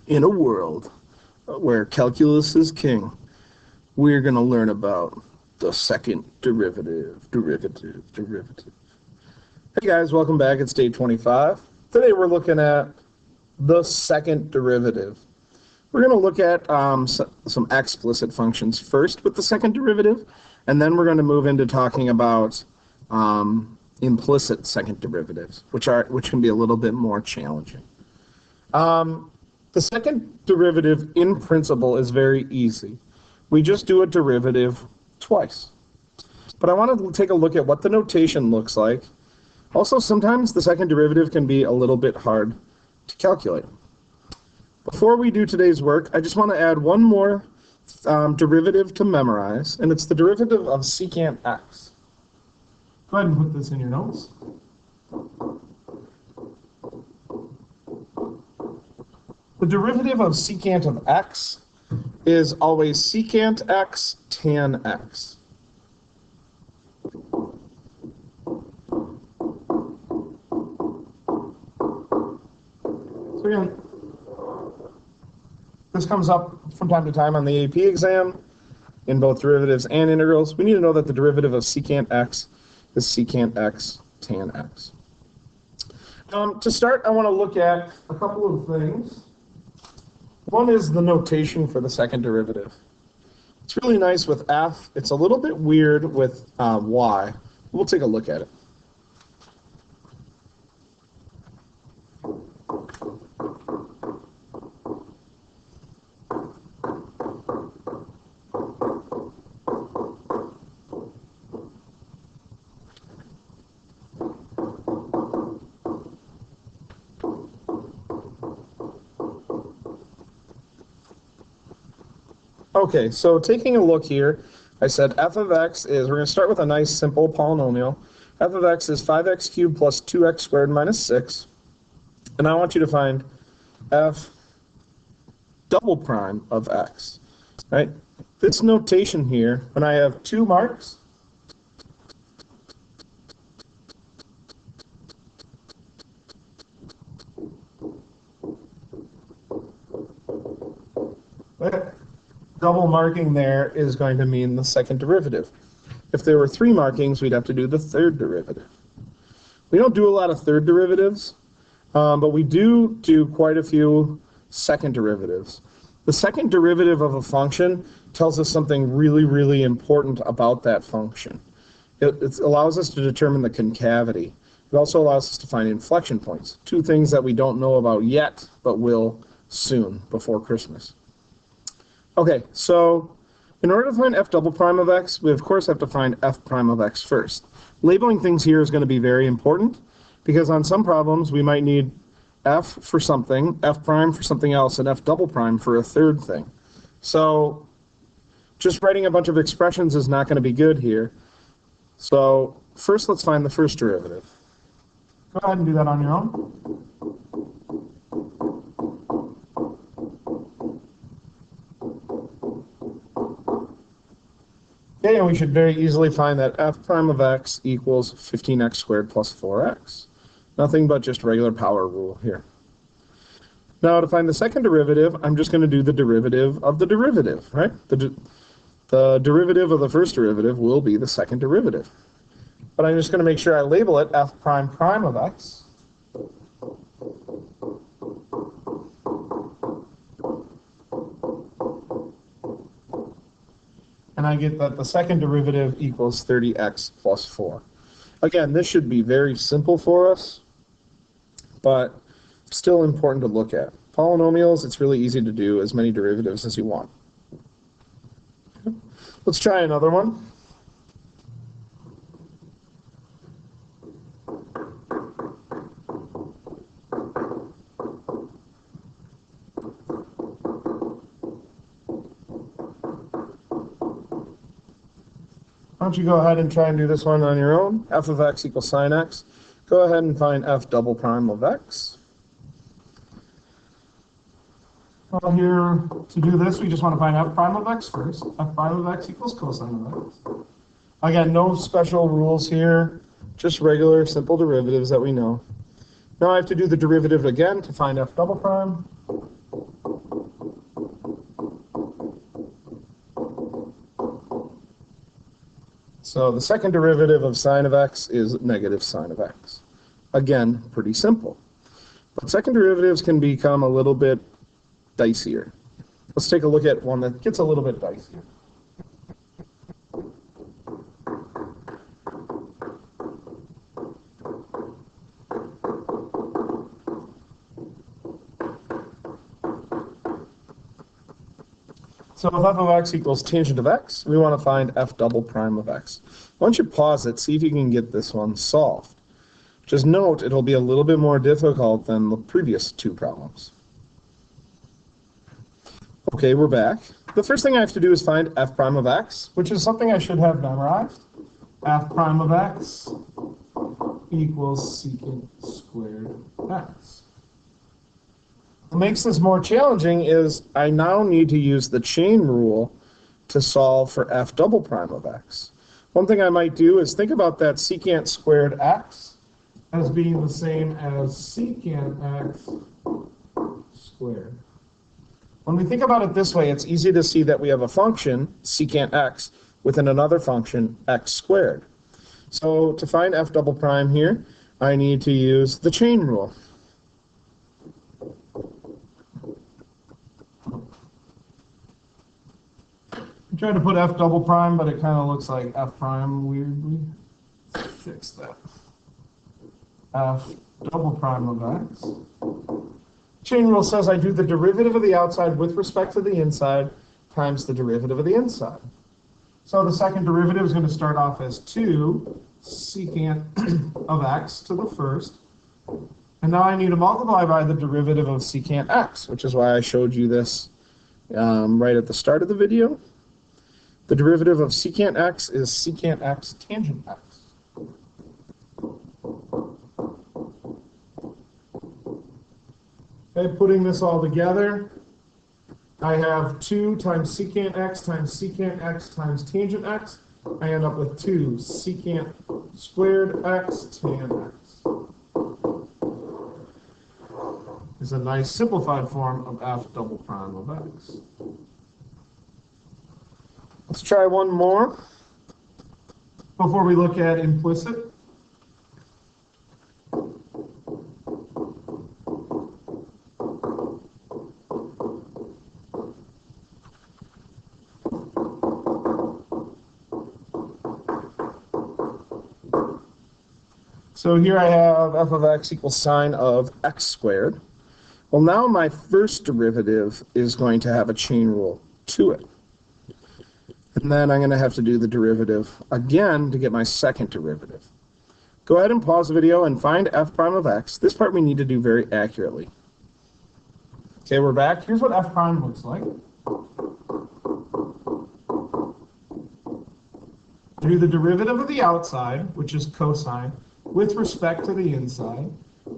In a world where calculus is king, we're going to learn about the second derivative. Hey guys, welcome back. It's day 25. Today we're looking at the second derivative. We're going to look at some explicit functions first with the second derivative, and then we're going to move into talking about implicit second derivatives, which can be a little bit more challenging. The second derivative in principle is very easy. We just do a derivative twice. But I want to take a look at what the notation looks like. Also, sometimes the second derivative can be a little bit hard to calculate. Before we do today's work, I just want to add one more derivative to memorize, and it's the derivative of secant x. Go ahead and put this in your notes. The derivative of secant of x is always secant x tan x. So again, this comes up from time to time on the AP exam in both derivatives and integrals. We need to know that the derivative of secant x is secant x tan x. To start, I want to look at a couple of things. One is the notation for the second derivative. It's really nice with f. It's a little bit weird with y. We'll take a look at it. Okay, so taking a look here, I said f of x is, we're going to start with a nice simple polynomial. F of x is 5x cubed plus 2x squared minus 6. And I want you to find f double prime of x. Right? This notation here, when I have two marks, double marking there is going to mean the second derivative. If there were three markings, we'd have to do the third derivative. We don't do a lot of third derivatives, but we do quite a few second derivatives. The second derivative of a function tells us something really, really important about that function. It allows us to determine the concavity. It also allows us to find inflection points, two things that we don't know about yet, but will soon, before Christmas. Okay, so in order to find f double prime of x, we of course have to find f prime of x first. Labeling things here is going to be very important because on some problems we might need f for something, f prime for something else, and f double prime for a third thing. So just writing a bunch of expressions is not going to be good here. So first let's find the first derivative. Go ahead and do that on your own. Okay, and we should very easily find that f prime of x equals 15x squared plus 4x. Nothing but just regular power rule here. Now to find the second derivative, I'm just going to do the derivative of the derivative, right? The derivative of the first derivative will be the second derivative. But I'm just going to make sure I label it f prime prime of x. And I get that the second derivative equals 30x plus 4. Again, this should be very simple for us, but still important to look at. Polynomials, it's really easy to do as many derivatives as you want. Let's try another one. Why don't you go ahead and try and do this one on your own? F of x equals sine x. Go ahead and find f double prime of x. Well, here, to do this, we just want to find f prime of x first. F prime of x equals cosine of x. Again, no special rules here, just regular simple derivatives that we know. Now I have to do the derivative again to find f double prime. So the second derivative of sine of x is negative sine of x. Again, pretty simple. But second derivatives can become a little bit dicier. Let's take a look at one that gets a little bit dicier. So if f of x equals tangent of x, we want to find f double prime of x. Why don't you pause it, see if you can get this one solved. Just note, it'll be a little bit more difficult than the previous two problems. Okay, we're back. The first thing I have to do is find f prime of x, which is something I should have memorized. F prime of x equals secant squared x. What makes this more challenging is I now need to use the chain rule to solve for f double prime of x. One thing I might do is think about that secant squared x as being the same as secant x squared. When we think about it this way, it's easy to see that we have a function, secant x, within another function, x squared. So to find f double prime here, I need to use the chain rule. I tried to put f double prime, but it kind of looks like f prime weirdly. Let's fix that. F double prime of x. Chain rule says I do the derivative of the outside with respect to the inside times the derivative of the inside. So the second derivative is going to start off as 2 secant of x to the first. And now I need to multiply by the derivative of secant x, which is why I showed you this right at the start of the video. The derivative of secant x is secant x tangent x. Okay, putting this all together, I have 2 times secant x times tangent x. I end up with 2 secant squared x tan x. It's a nice simplified form of f double prime of x. Let's try one more before we look at implicit. So here I have f of x equals sine of x squared. Well, now my first derivative is going to have a chain rule to it. And then I'm going to have to do the derivative again to get my second derivative. Go ahead and pause the video and find f prime of x. This part we need to do very accurately. Okay, we're back. Here's what f prime looks like. I do the derivative of the outside, which is cosine, with respect to the inside.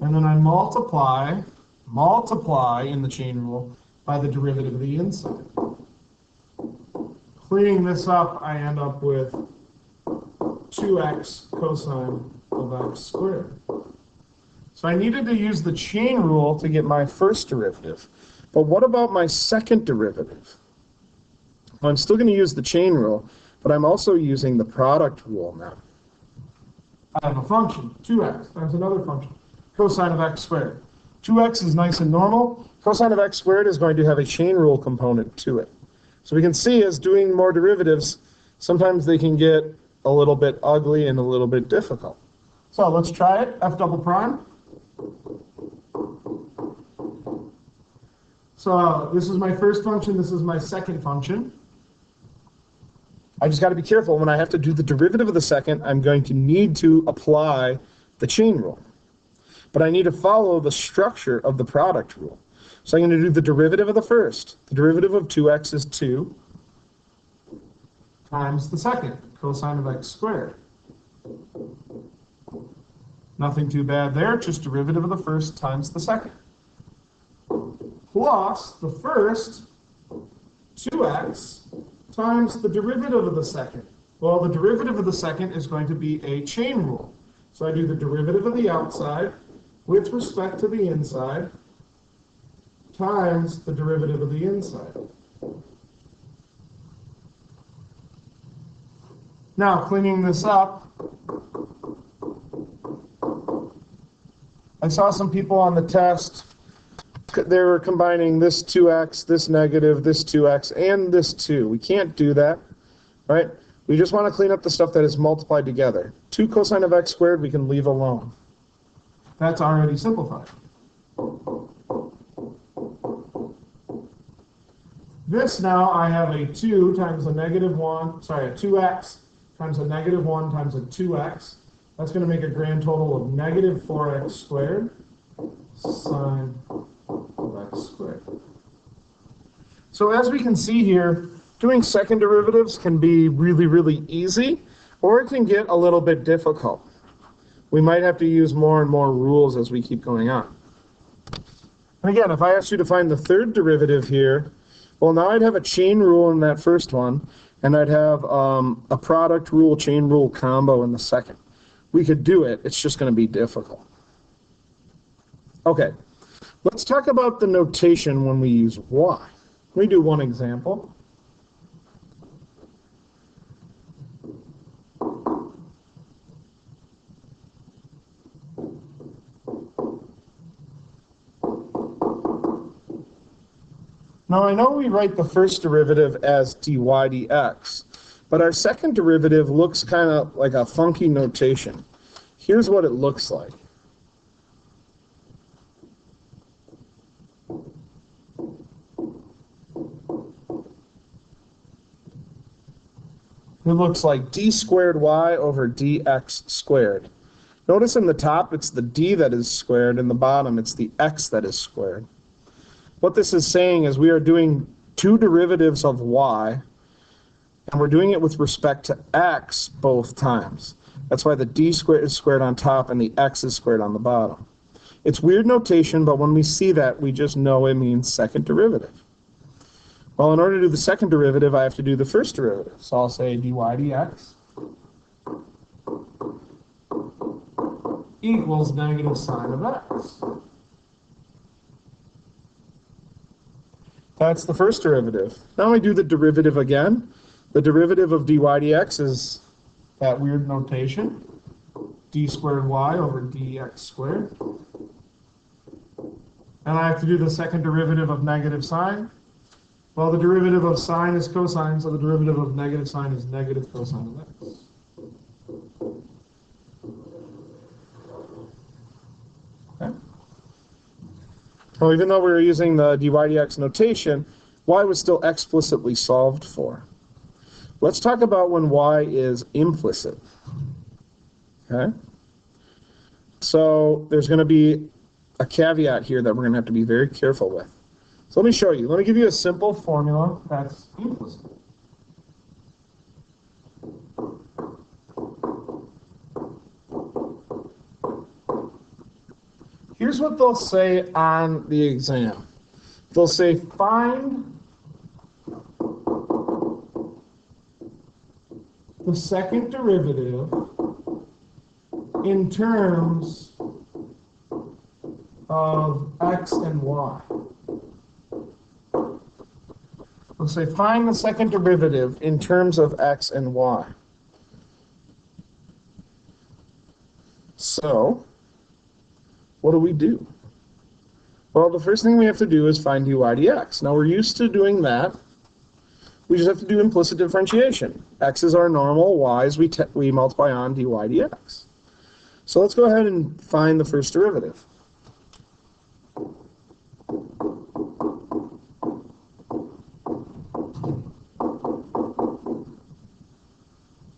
And then I multiply in the chain rule by the derivative of the inside. Cleaning this up, I end up with 2x cosine of x squared. So I needed to use the chain rule to get my first derivative. But what about my second derivative? Well, I'm still going to use the chain rule, but I'm also using the product rule now. I have a function, 2x, times another function, cosine of x squared. 2x is nice and normal. Cosine of x squared is going to have a chain rule component to it. So we can see as doing more derivatives, sometimes they can get a little bit ugly and a little bit difficult. So let's try it, f double prime. So this is my first function, this is my second function. I just got to be careful when I have to do the derivative of the second, I'm going to need to apply the chain rule. But I need to follow the structure of the product rule. So I'm going to do the derivative of the first. The derivative of 2x is 2 times the second, cosine of x squared. Nothing too bad there, just derivative of the first times the second. Plus the first, 2x, times the derivative of the second. Well, the derivative of the second is going to be a chain rule. So I do the derivative of the outside with respect to the inside times the derivative of the inside. Now, cleaning this up, I saw some people on the test, they were combining this 2x, this negative, this 2x, and this 2. We can't do that, right? We just want to clean up the stuff that is multiplied together. 2 cosine of x squared we can leave alone. That's already simplified. This now I have a 2 times a negative 1, sorry, a 2x times a negative 1 times a 2x. That's going to make a grand total of negative 4x squared sine of x squared. So as we can see here, doing second derivatives can be really, really easy, or it can get a little bit difficult. We might have to use more and more rules as we keep going on. And again, if I asked you to find the third derivative here, well, now I'd have a chain rule in that first one, and I'd have a product rule, chain rule combo in the second. We could do it, it's just going to be difficult. Okay, let's talk about the notation when we use y. Let me do one example. Now I know we write the first derivative as dy dx, but our second derivative looks kind of like a funky notation. Here's what it looks like. It looks like d squared y over dx squared. Notice in the top it's the d that is squared, in the bottom it's the x that is squared. What this is saying is we are doing two derivatives of y, and we're doing it with respect to x both times. That's why the d squared is squared on top and the x is squared on the bottom. It's weird notation, but when we see that, we just know it means second derivative. Well, in order to do the second derivative, I have to do the first derivative. So I'll say dy dx equals negative sine of x. That's the first derivative. Now we do the derivative again. The derivative of dy dx is that weird notation, d squared y over dx squared. And I have to do the second derivative of negative sine. Well, the derivative of sine is cosine, so the derivative of negative sine is negative cosine of x. Okay. Well, even though we were using the dy dx notation, y was still explicitly solved for. Let's talk about when y is implicit. Okay? So there's going to be a caveat here that we're going to have to be very careful with. So let me show you. Let me give you a simple formula that's implicit. Here's what they'll say on the exam. They'll say, find the second derivative in terms of x and y. They'll say, find the second derivative in terms of x and y. So, what do we do? Well, the first thing we have to do is find dy dx. Now, we're used to doing that. We just have to do implicit differentiation. X is our normal, y is we multiply on dy dx. So let's go ahead and find the first derivative.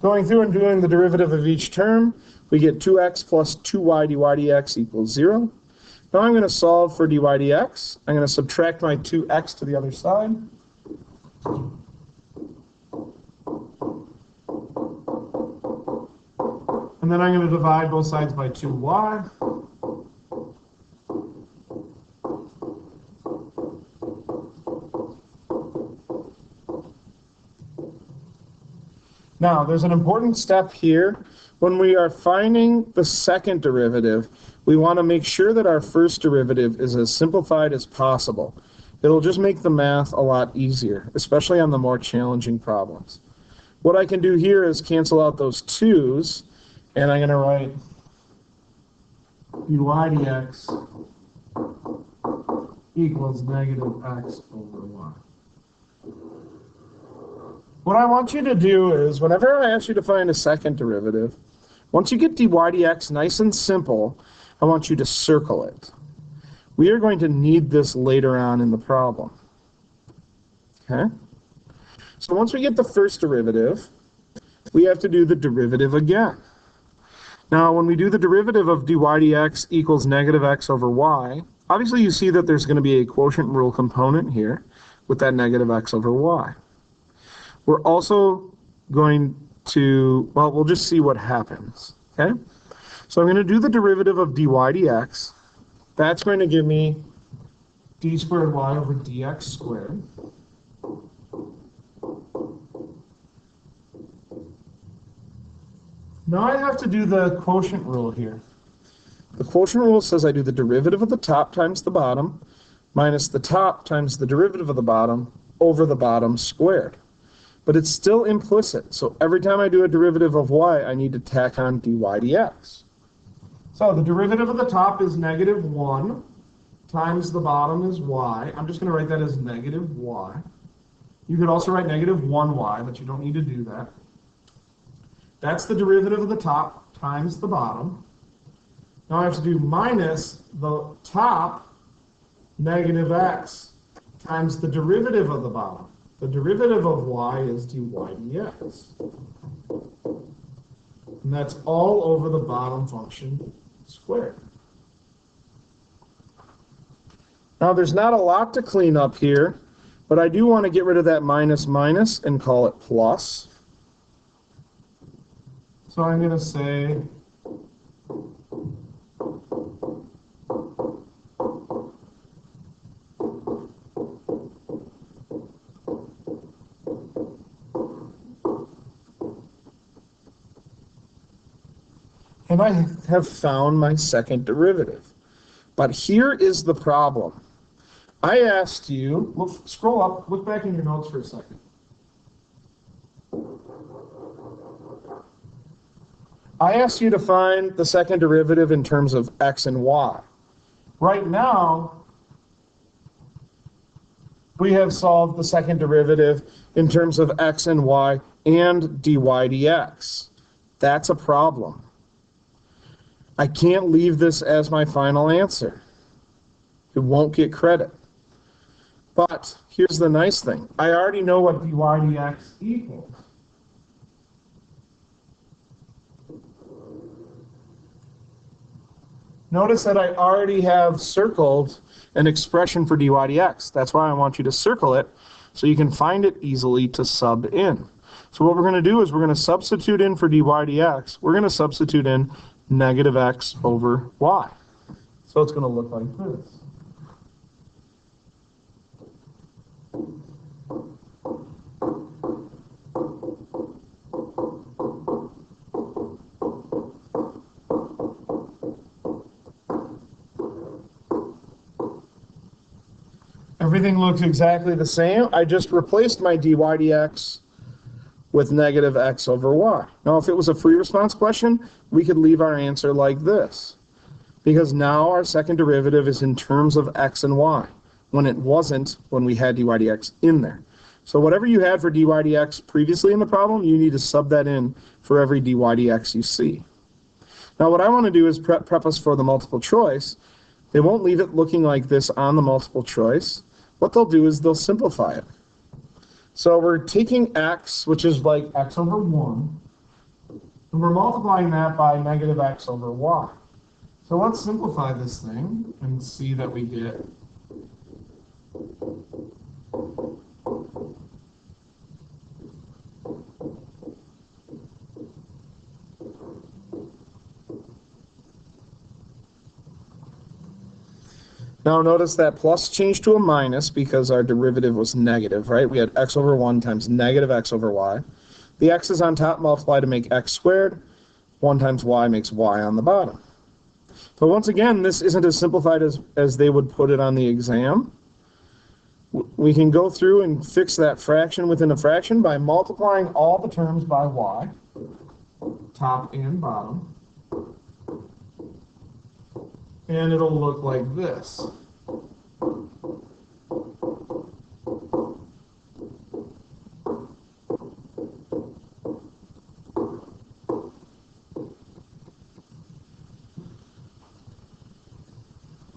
Going through and doing the derivative of each term, we get 2x plus 2y dy dx equals 0. Now I'm going to solve for dy dx. I'm going to subtract my 2x to the other side. And then I'm going to divide both sides by 2y. Now, there's an important step here. When we are finding the second derivative, we want to make sure that our first derivative is as simplified as possible. It'll just make the math a lot easier, especially on the more challenging problems. What I can do here is cancel out those 2's, and I'm going to write dy dx equals negative x over y. What I want you to do is, whenever I ask you to find a second derivative, once you get dy dx nice and simple, I want you to circle it. We are going to need this later on in the problem. Okay? So once we get the first derivative, we have to do the derivative again. Now, when we do the derivative of dy dx equals negative x over y, obviously you see that there's going to be a quotient rule component here with that negative x over y. We're also going to, well, we'll just see what happens. Okay? So I'm going to do the derivative of dy dx. That's going to give me d squared y over dx squared. Now I have to do the quotient rule here. The quotient rule says I do the derivative of the top times the bottom minus the top times the derivative of the bottom over the bottom squared. But it's still implicit, so every time I do a derivative of y, I need to tack on dy dx. So the derivative of the top is negative 1 times the bottom is y. I'm just going to write that as negative y. You could also write negative 1y, but you don't need to do that. That's the derivative of the top times the bottom. Now I have to do minus the top negative x times the derivative of the bottom. The derivative of y is dy dx. And that's all over the bottom function squared. Now there's not a lot to clean up here, but I do want to get rid of that minus minus and call it plus. So I'm going to say and I have found my second derivative. But here is the problem. I asked you, look, scroll up, look back in your notes for a second. I asked you to find the second derivative in terms of x and y. Right now, we have solved the second derivative in terms of x and y and dy dx. That's a problem. I can't leave this as my final answer. It won't get credit. But here's the nice thing. I already know what dy dx equals. Notice that I already have circled an expression for dy dx. That's why I want you to circle it so you can find it easily to sub in. So what we're going to do is we're going to substitute in for dy dx. We're going to substitute in negative x over y. So it's going to look like this. Everything looks exactly the same. I just replaced my dy dx with negative x over y. Now, if it was a free response question, we could leave our answer like this, because now our second derivative is in terms of x and y, when it wasn't when we had dy dx in there. So whatever you had for dy dx previously in the problem, you need to sub that in for every dy dx you see. Now, what I want to do is prep us for the multiple choice. They won't leave it looking like this on the multiple choice. What they'll do is they'll simplify it. So we're taking x, which is like x over 1, and we're multiplying that by negative x over y. So let's simplify this thing and see that we get Now notice that plus changed to a minus because our derivative was negative, right? We had x over 1 times negative x over y. The x's on top multiply to make x squared. 1 times y makes y on the bottom. But once again, this isn't as simplified as they would put it on the exam. We can go through and fix that fraction within a fraction by multiplying all the terms by y, top and bottom, and it'll look like this.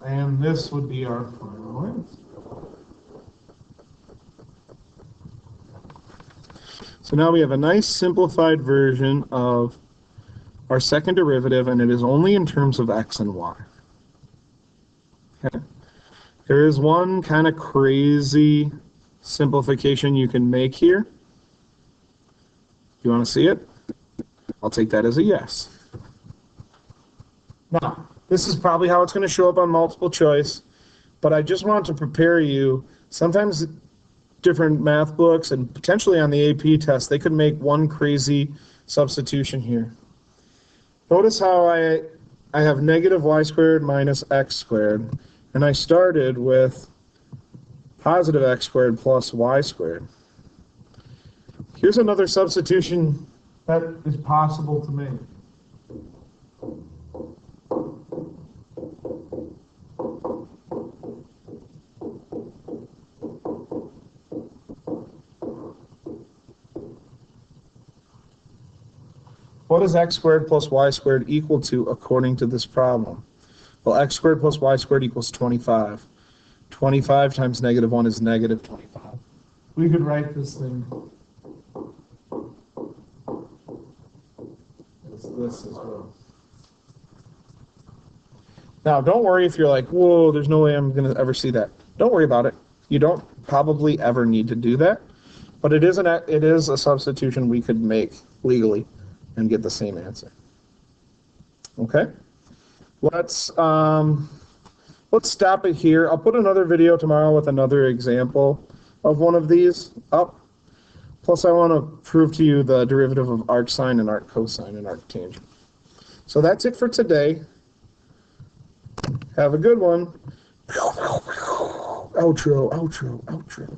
And this would be our final answer. So now we have a nice simplified version of our second derivative, and it is only in terms of x and y. Okay. There is one kind of crazy simplification you can make here. You want to see it? I'll take that as a yes. Now, this is probably how it's going to show up on multiple choice, but I just want to prepare you. Sometimes different math books and potentially on the AP test, they could make one crazy substitution here. Notice how I have negative y squared minus x squared, and I started with positive x squared plus y squared. Here's another substitution that is possible to make. What is x squared plus y squared equal to according to this problem? Well, x squared plus y squared equals 25. 25 times negative 1 is negative 25. We could write this thing as this as well. Now, don't worry if you're like, whoa, there's no way I'm going to ever see that. Don't worry about it. You don't probably ever need to do that, but it is a substitution we could make legally and get the same answer. Okay? Let's stop it here. I'll put another video tomorrow with another example of one of these up. Plus, I want to prove to you the derivative of arc sine and arc cosine and arc tangent. So that's it for today. Have a good one. Outro, outro, outro.